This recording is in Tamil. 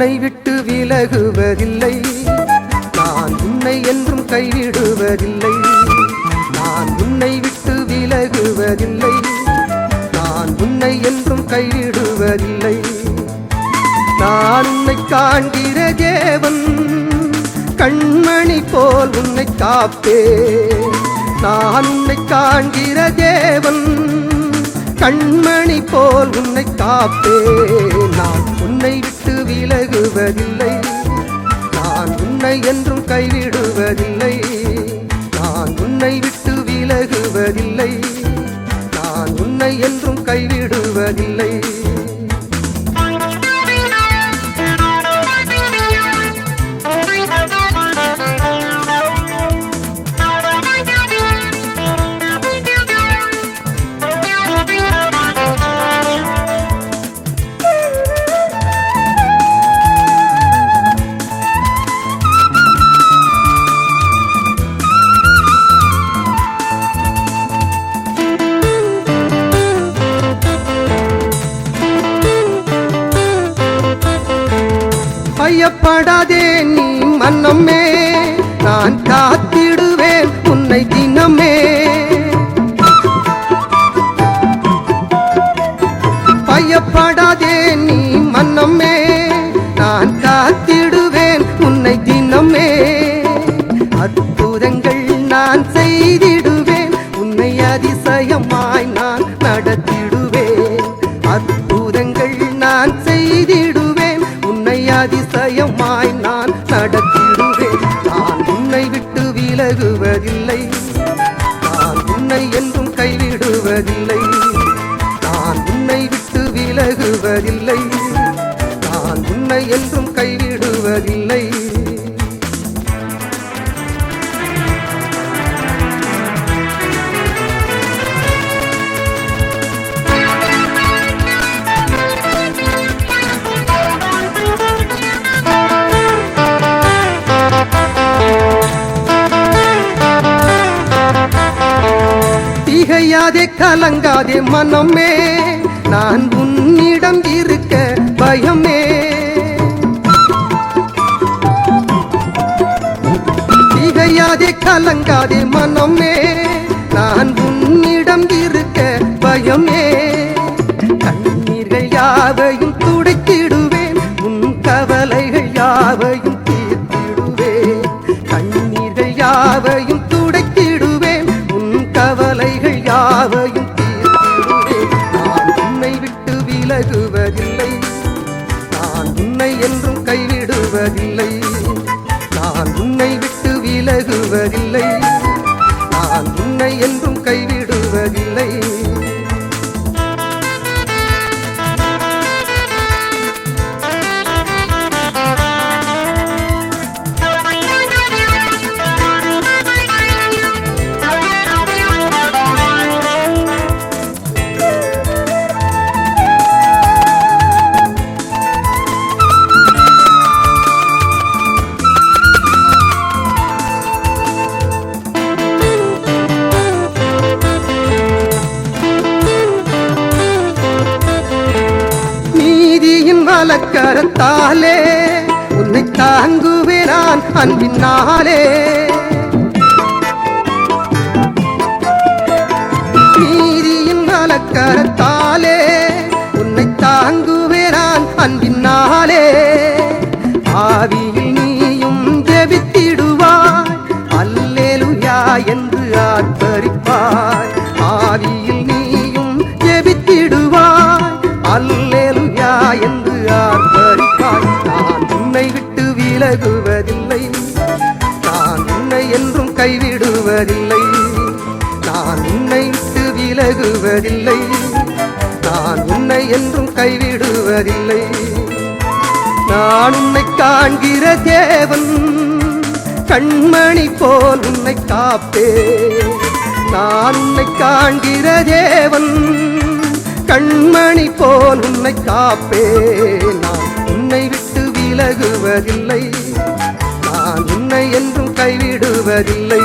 உன்னை விட்டு விலகுவதில்லை, நான் உன்னை என்றும் கைவிடுவதில்லை. நான் உன்னை விட்டு விலகுவதில்லை, நான் உன்னை என்றும் கைவிடுவதில்லை. நான் உன்னை காண்கிற தேவன், கண்மணி போல் உன்னை காப்பே. நான் உன்னை காண்கிற தேவன், கண்மணி போல் உன்னை காப்பே. நான் உன்னை விட்டு விலகுவதில்லை, நான் உன்னை என்றும் கைவிடுவதில்லை. நான் உன்னை விட்டு விலகுவதில்லை, நான் உன்னை என்றும் கைவிடுவதில்லை. பயப்படாதே நீ மனமே, நான் காத்திடுவேன் உன்னை தினமே. பயப்படாதே நீ மனமே, நான் காத்திடுவேன் உன்னை தினமே. அற்புதங்கள் நான் செய்திடுவேன், உன்னை அதிசயமாய் நான் நடத்திடுவேன். அற்புதங்கள் நான் செய்திடுவேன், உன்னை அதிசயமாய் நான் நடத்திடுவேன். நான் உன்னை விட்டு விலகுவதில்லை, நான் உன்னை என்றும் கைவிடுவதில்லை. நான் உன்னை விட்டு விலகுவதில்லை, நான் உன்னை என்றும் கைவிடுவதில்லை. திகையாதே கலங்காதே மனமே, நான் உன்னிடம் இருக்க பயமே. திகையாதே கலங்காதே மனமே, நான் உன்னிடம் இருக்க பயமே. கண்ணீர்கள் யாவையும் துடைத்திடுவேன், உன் கவலைகள் யாவையும் தீர்த்திடுவேன். கண்ணீர்கள் யாவையும் துடைத்திடுவேன், உன் கவலைகள் யாவையும் தீர்த்திடுவேன். நான் உன்னை விட்டு விலகுவதில்லை, நான் உன்னை என்றும் கைவிடுவதில்லை. நான் உன்னை விட்டு விலகுவதில்லை, நான் உன்னை என்றும் கைவிடுவதில்லை. கரத்தாலே உன்னை தாங்குவேன் நான் அன்பினாலே. நீதியின் நலக்கரத்தாலே உன்னை தாங்குவேன் நான் அன்பினாலே. ஆவியில் நீயும் ஜெபித்திடுவாய், அல்லேலூயா என்று ஆர்ப்பரிப்பாய். ஆவியில் நீயும் ஜெபித்திடுவாய், அல்லேலூயா என்று ஆர்ப்பரிப்பாய். நான் உன்னை விட்டு விலகுவதில்லை, நான் உன்னை என்றும் கைவிடுவதில்லை. நான் உன்னை விட்டு விலகுவதில்லை, நான் உன்னை என்றும் கைவிடுவதில்லை. நான் உன்னை காண்கிற தேவன், கண்மணி போல் உன்னை காப்பே. நான் உன்னை காண்கிற தேவன், கண்மணி போல் உன்னை காப்பே. நான் உன்னை விட்டு விலகுவதில்லை, நான் உன்னை என்றும் கைவிடுவதில்லை.